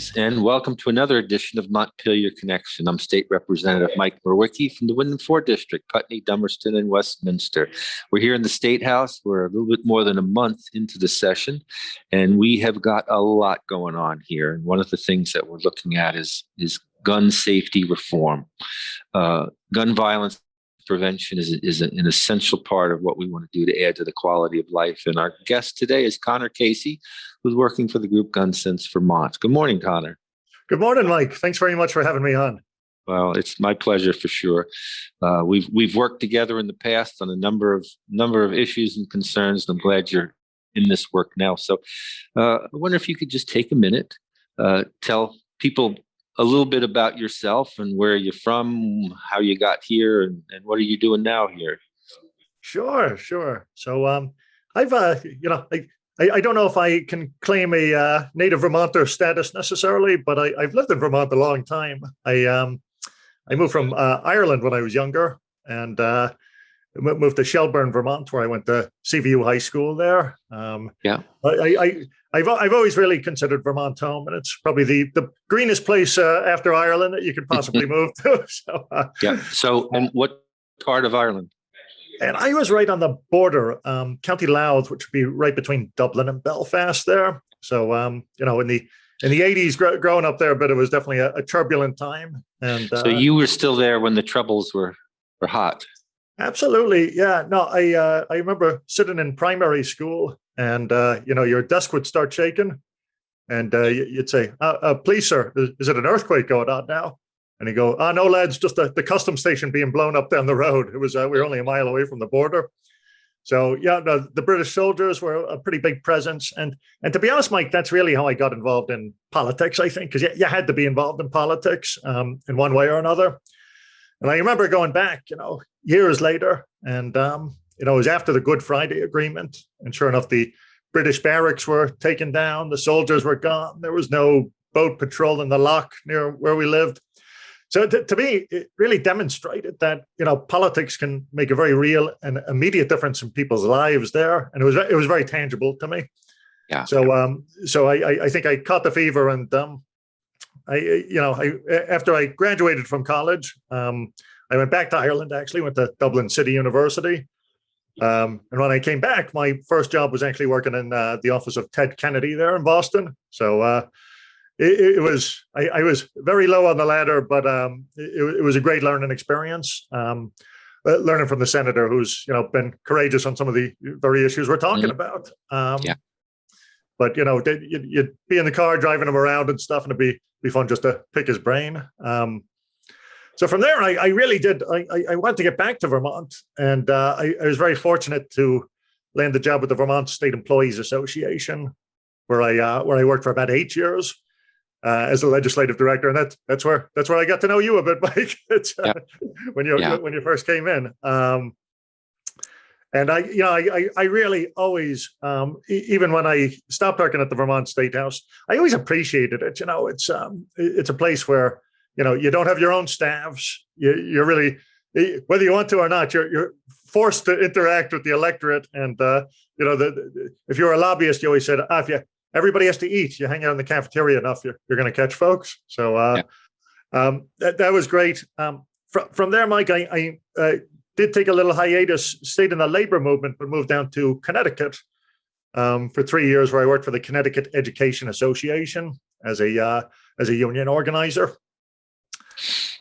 Greetings and welcome to another edition of Montpelier Connection. I'm State Representative Mike Mrowicki from the Wyndham 4 District, Putney, Dummerston, and Westminster. We're here in the State House. We're a little bit more than a month into the session, and we have got a lot going on here. And one of the things that we're looking at is gun safety reform. Gun violence prevention is an essential part of what we want to do to add to the quality of life. And our guest today is Conor Casey, who's working for the group Gun Sense Vermont. Good morning, Conor. Good morning, Mike. Thanks very much for having me on. Well, it's my pleasure for sure. We've worked together in the past on a number of issues and concerns. And I'm glad you're in this work now. So I wonder if you could just take a minute, tell people a little bit about yourself and where you're from, how you got here, and what are you doing now here? Sure. So I've, I don't know if I can claim a native Vermonter status necessarily, but I've lived in Vermont a long time. I moved from Ireland when I was younger and moved to Shelburne, Vermont, where I went to CVU High School there. I've always really considered Vermont home, and it's probably the greenest place after Ireland that you could possibly move to. So, and what part of Ireland? And I was right on the border, County Louth, which would be right between Dublin and Belfast there. So, in the 80s, growing up there, but it was definitely a turbulent time. And so you were still there when the troubles were hot. Absolutely, yeah. No, I remember sitting in primary school. And, your desk would start shaking and you'd say, please, sir, is it an earthquake going on now? And he'd go, no, lads, just the customs station being blown up down the road. It was, we were only a mile away from the border. So, the British soldiers were a pretty big presence. And to be honest, Mike, that's really how I got involved in politics, I think, because you had to be involved in politics in one way or another. And I remember going back, years later and, it was after the Good Friday Agreement, and sure enough, the British barracks were taken down. The soldiers were gone. There was no boat patrolling the loch near where we lived. So to me, it really demonstrated that politics can make a very real and immediate difference in people's lives there, and it was very tangible to me. Yeah. So I think I caught the fever, and after I graduated from college, I went back to Ireland. Actually, went to Dublin City University. And when I came back, my first job was actually working in the office of Ted Kennedy there in Boston. So I was very low on the ladder, but it was a great learning experience. Learning from the senator who's been courageous on some of the very issues we're talking about. But you'd be in the car driving him around and stuff, and it'd be fun just to pick his brain. So from there, I really did. I wanted to get back to Vermont, and I was very fortunate to land a job with the Vermont State Employees Association, where I worked for about 8 years as a legislative director, and that's where I got to know you a bit, Mike. When you first came in, and I really always, even when I stopped working at the Vermont State House, I always appreciated it. It's a place where you don't have your own staffs. You're really, whether you want to or not, you're forced to interact with the electorate. And if you're a lobbyist, you always said, if everybody has to eat, you hang out in the cafeteria enough, you're going to catch folks. So that was great. From there, Mike, I did take a little hiatus, stayed in the labor movement, but moved down to Connecticut for 3 years, where I worked for the Connecticut Education Association as a union organizer.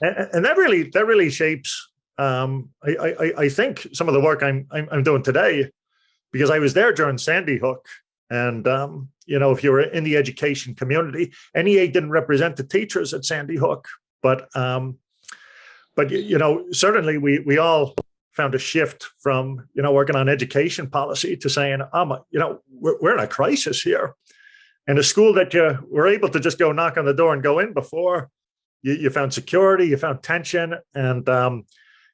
And that really shapes, I think, some of the work I'm doing today, because I was there during Sandy Hook, and if you were in the education community, NEA didn't represent the teachers at Sandy Hook, but certainly we all found a shift from working on education policy to saying, we're in a crisis here, and a school that you were able to just go knock on the door and go in before. You found security, you found tension, and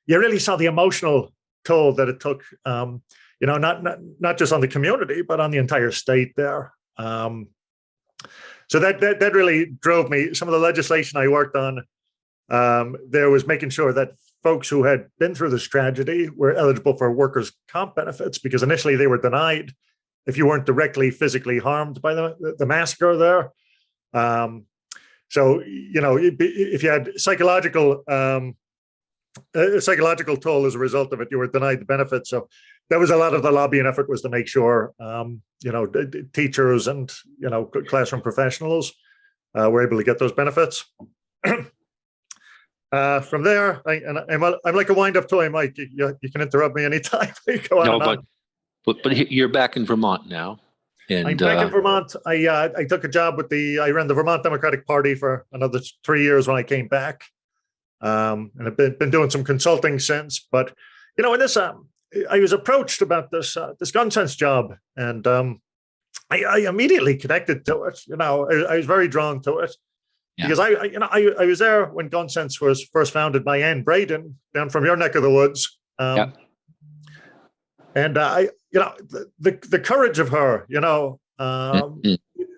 you really saw the emotional toll that it took, not just on the community, but on the entire state there. So that really drove me. Some of the legislation I worked on there was making sure that folks who had been through this tragedy were eligible for workers' comp benefits, because initially they were denied if you weren't directly physically harmed by the massacre there. So, if you had a psychological toll as a result of it, you were denied the benefits. So that was a lot of the lobbying effort, was to make sure, teachers and, classroom professionals were able to get those benefits. From there, I'm like a wind-up toy, Mike. You can interrupt me anytime. Go on No, and on. but you're back in Vermont now. And I'm back in Vermont. I took a job I ran the Vermont Democratic Party for another 3 years when I came back. And I've been doing some consulting since. But, in this, I was approached about this gun sense job, and I immediately connected to it. I was very drawn to it. Yeah. Because I was there when Gun Sense was first founded by Ann Braden down from your neck of the woods. And the courage of her,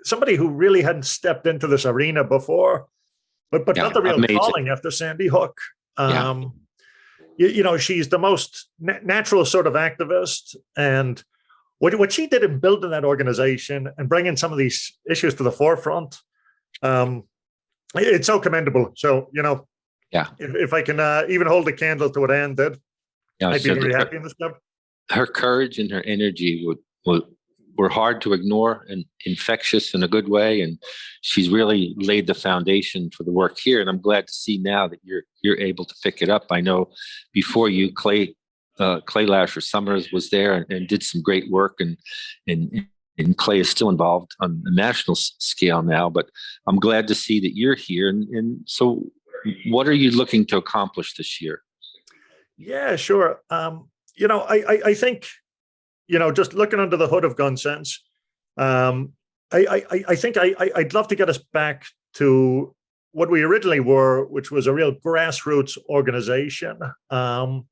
somebody who really hadn't stepped into this arena before, but got the real amazing calling after Sandy Hook. She's the most natural sort of activist, and what she did in building that organization and bringing some of these issues to the forefront, it's so commendable. So, if I can even hold a candle to what Anne did, I'd be very happy in this job. Her courage and her energy were hard to ignore and infectious in a good way. And she's really laid the foundation for the work here. And I'm glad to see now that you're able to pick it up. I know before you, Clay Lasher Summers was there and did some great work, and Clay is still involved on a national scale now, but I'm glad to see that you're here. And so what are you looking to accomplish this year? Yeah, sure. I think, just looking under the hood of Gun Sense, I think I'd love to get us back to what we originally were, which was a real grassroots organization. I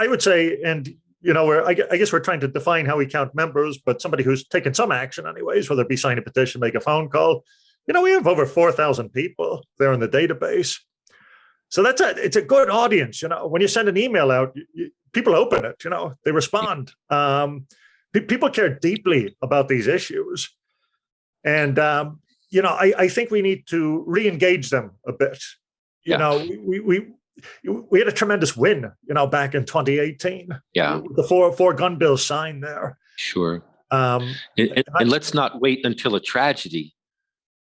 would say, and I guess we're trying to define how we count members, but somebody who's taken some action anyways, whether it be sign a petition, make a phone call. We have over 4,000 people there in the database. So it's a good audience. When you send an email out, people open it, they respond. People care deeply about these issues. And, I think we need to re-engage them a bit. We had a tremendous win, back in 2018. Yeah. The four gun bills signed there. Sure. And let's not wait until a tragedy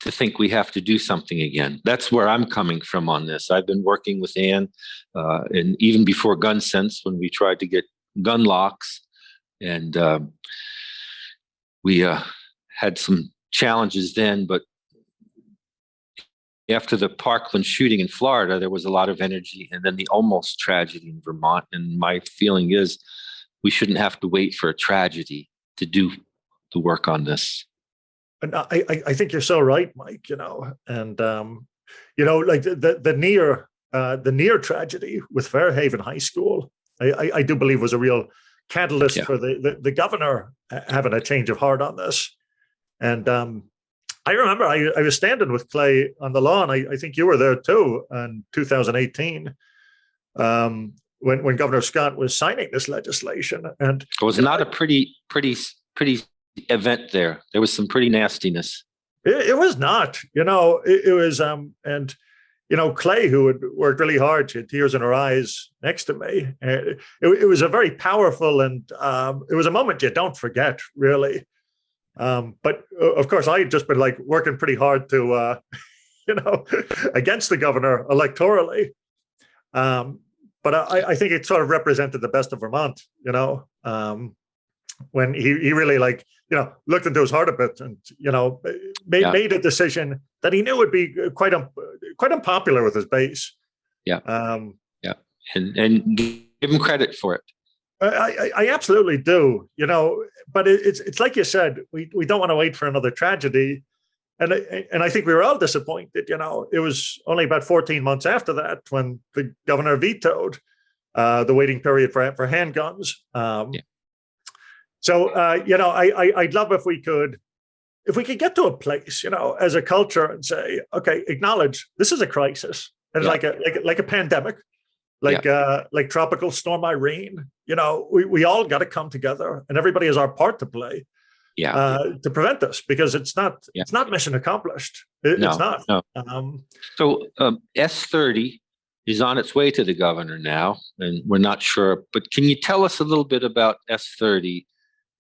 to think we have to do something again. That's where I'm coming from on this. I've been working with Ann, and even before Gun Sense, when we tried to get gun locks, and we had some challenges then, but after the Parkland shooting in Florida, there was a lot of energy, and then the almost tragedy in Vermont. And my feeling is we shouldn't have to wait for a tragedy to do the work on this. And I think you're so right, Mike, and, like the near tragedy with Fairhaven High School, I do believe was a real catalyst for the governor having a change of heart on this. And I remember I was standing with Clay on the lawn. I think you were there too in 2018 when Governor Scott was signing this legislation. And it was not a pretty event there. There was some pretty nastiness. It was not, it was, and, Clay, who had worked really hard, she had tears in her eyes next to me. It was a very powerful, and it was a moment you don't forget, really. But of course, I had just been working pretty hard to, against the governor electorally. But I think it sort of represented the best of Vermont, when he really looked into his heart a bit and, made a decision that he knew would be quite unpopular with his base. Yeah. And give him credit for it. I absolutely do, but it's like you said, we don't want to wait for another tragedy. And I think we were all disappointed, it was only about 14 months after that when the governor vetoed the waiting period for handguns. So, I'd love if we could get to a place, as a culture and say, okay, acknowledge this is a crisis. And like a pandemic, like Tropical Storm Irene, we all got to come together and everybody has our part to play. Yeah. to prevent this, because Yeah. it's not mission accomplished. It's No, not. no. So S30 is on its way to the governor now, and we're not sure. But can you tell us a little bit about S30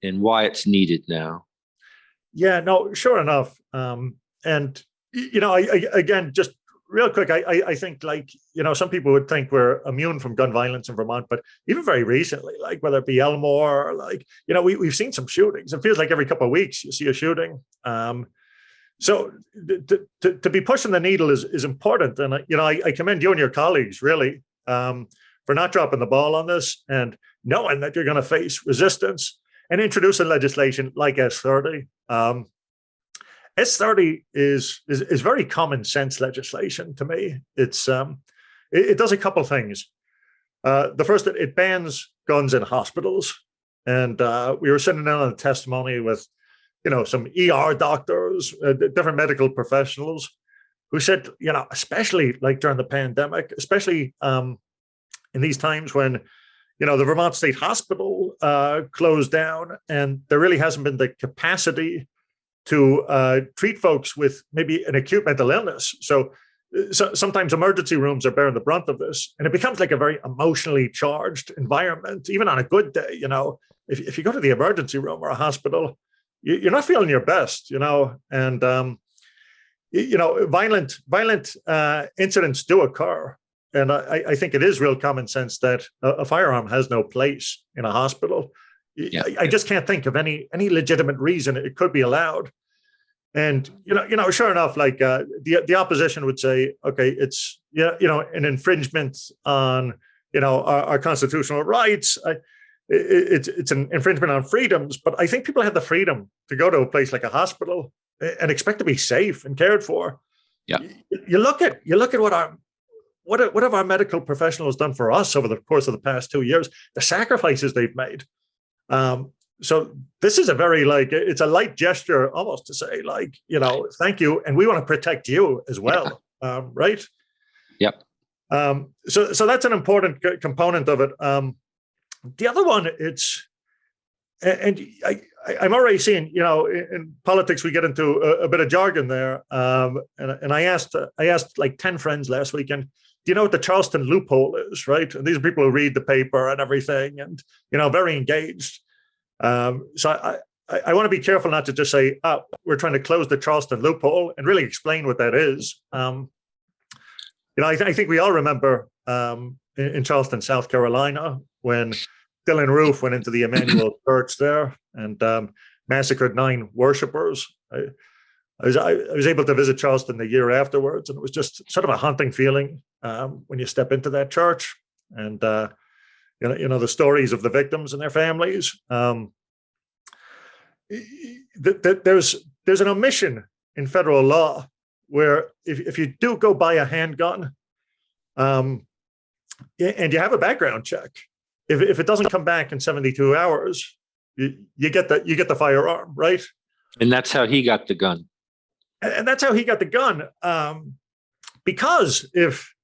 and why it's needed now? Yeah, no, sure enough. And again, just real quick, I think, like, some people would think we're immune from gun violence in Vermont, but even very recently, like whether it be Elmore, or like, we've seen some shootings. It feels like every couple of weeks you see a shooting. So to be pushing the needle is important, and I commend you and your colleagues really, for not dropping the ball on this, and knowing that you're going to face resistance and introducing legislation like S30. S30 is very common sense legislation to me. It does a couple things. The first, it bans guns in hospitals, and we were sitting down on a testimony with some ER doctors, different medical professionals, who said, especially like during the pandemic, especially in these times when the Vermont State Hospital closed down, and there really hasn't been the capacity to treat folks with maybe an acute mental illness. So sometimes emergency rooms are bearing the brunt of this, and it becomes like a very emotionally charged environment, even on a good day. If you go to the emergency room or a hospital, you're not feeling your best, and violent incidents do occur. And I think it is real common sense that a firearm has no place in a hospital. Yeah. I just can't think of any legitimate reason it could be allowed. And sure enough, like the opposition would say, okay, it's an infringement on our constitutional rights. It's an infringement on freedoms. But I think people have the freedom to go to a place like a hospital and expect to be safe and cared for. Yeah. You look at what have our medical professionals done for us over the course of the past 2 years, the sacrifices they've made. So this is a very, it's a light gesture almost to say, like, thank you. And we want to protect you as well. Yeah. Right. Yep. So that's an important component of it. The other one, I'm already seeing, in politics, we get into a bit of jargon there. And I asked like 10 friends last weekend, do you know what the Charleston loophole is, right? And these are people who read the paper and everything, and, very engaged. So I want to be careful not to just say, we're trying to close the Charleston loophole, and really explain what that is. I think we all remember in Charleston, South Carolina, when Dylan Roof went into the Emmanuel Church there and massacred 9 worshipers. I was able to visit Charleston the year afterwards, and it was just sort of a haunting feeling when you step into that church, and the stories of the victims and their families. There's an omission in federal law where if you do go buy a handgun, and you have a background check, if it doesn't come back in 72 hours, you get the firearm, right? And that's how he got the gun. And that's how he got the gun. Because if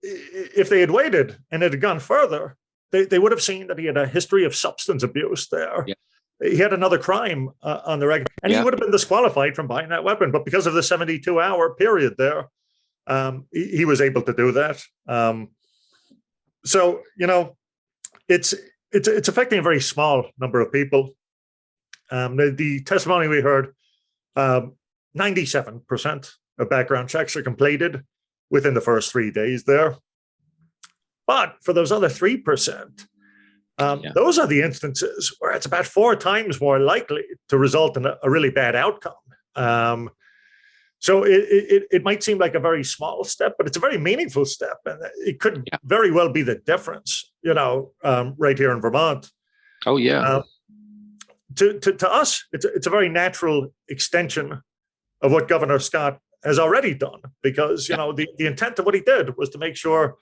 they had waited and it had gone further, they would have seen that he had a history of substance abuse there. Yeah. He had another crime on the record, and he would have been disqualified from buying that weapon. But because of the 72-hour period there, he was able to do that. So it's affecting a very small number of people. The testimony we heard, 97% of background checks are completed within the first 3 days there. But for those other 3%, those are the instances where it's about 4 times more likely to result in a really bad outcome. So it might seem like a very small step, but it's a very meaningful step, and it could very well be the difference, right here in Vermont. Oh yeah. To us, it's a very natural extension of what Governor Scott has already done, because the intent of what he did was to make sure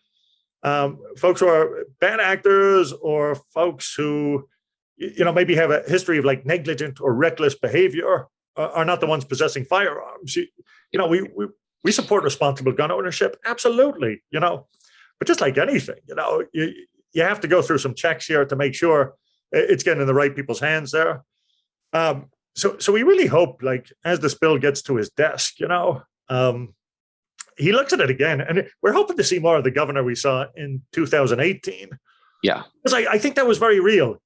folks who are bad actors, or folks who maybe have a history of like negligent or reckless behavior, are not the ones possessing firearms. We support responsible gun ownership, absolutely. But just like anything, you have to go through some checks here to make sure it's getting in the right people's hands there. So we really hope, like, as this bill gets to his desk, he looks at it again, and we're hoping to see more of the governor we saw in 2018. Yeah. Because I think that was very real.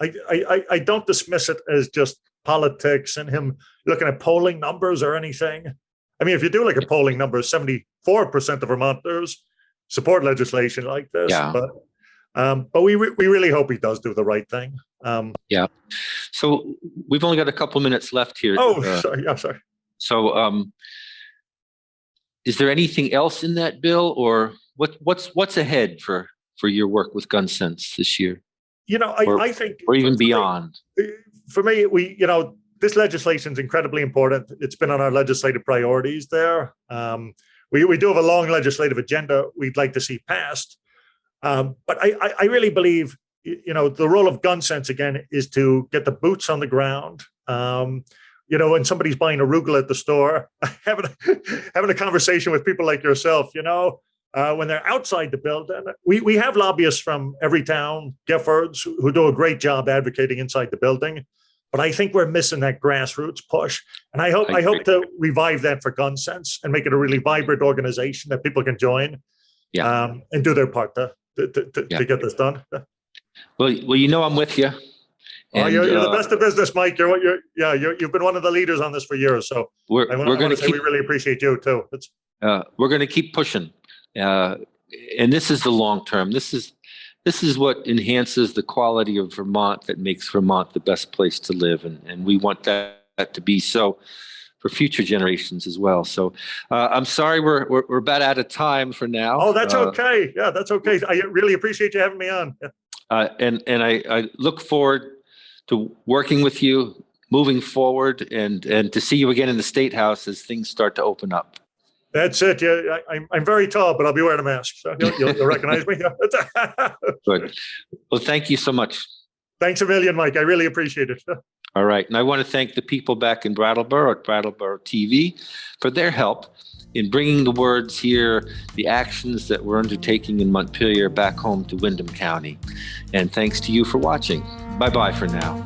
I don't dismiss it as just politics and him looking at polling numbers or anything. I mean, if you do like a polling number, 74% of Vermonters support legislation like this. Yeah. But we really hope he does do the right thing. Yeah. So we've only got a couple minutes left here. Sorry. Yeah, sorry. So is there anything else in that bill, or what's ahead for your work with gun sense this year? I think, or even beyond. For me, this legislation is incredibly important. It's been on our legislative priorities there. We do have a long legislative agenda we'd like to see passed. But I really believe, the role of gun sense, again, is to get the boots on the ground. When somebody's buying arugula at the store, having a conversation with people like yourself, when they're outside the building. We have lobbyists from every town, Giffords, who do a great job advocating inside the building. But I think we're missing that grassroots push. And I hope to revive that for gun sense and make it a really vibrant organization that people can join. Yeah. And do their part to get this done. Well, I'm with you. And, you're the best of business, Mike. You've been one of the leaders on this for years. So we're going to say we really appreciate you too. We're going to keep pushing, and this is the long term. This is what enhances the quality of Vermont, that makes Vermont the best place to live, and we want that to be so for future generations as well. So I'm sorry we're about out of time for now. Oh, that's okay. Yeah, that's okay. I really appreciate you having me on. And I look forward to working with you moving forward, and to see you again in the State House as things start to open up. That's it. Yeah, I'm very tall, but I'll be wearing a mask, so you'll recognize me. Good. Well, thank you so much. Thanks a million, Mike. I really appreciate it. All right. And I want to thank the people back in Brattleboro at Brattleboro TV for their help in bringing the words here, the actions that we're undertaking in Montpelier back home to Windham County. And thanks to you for watching. Bye-bye for now.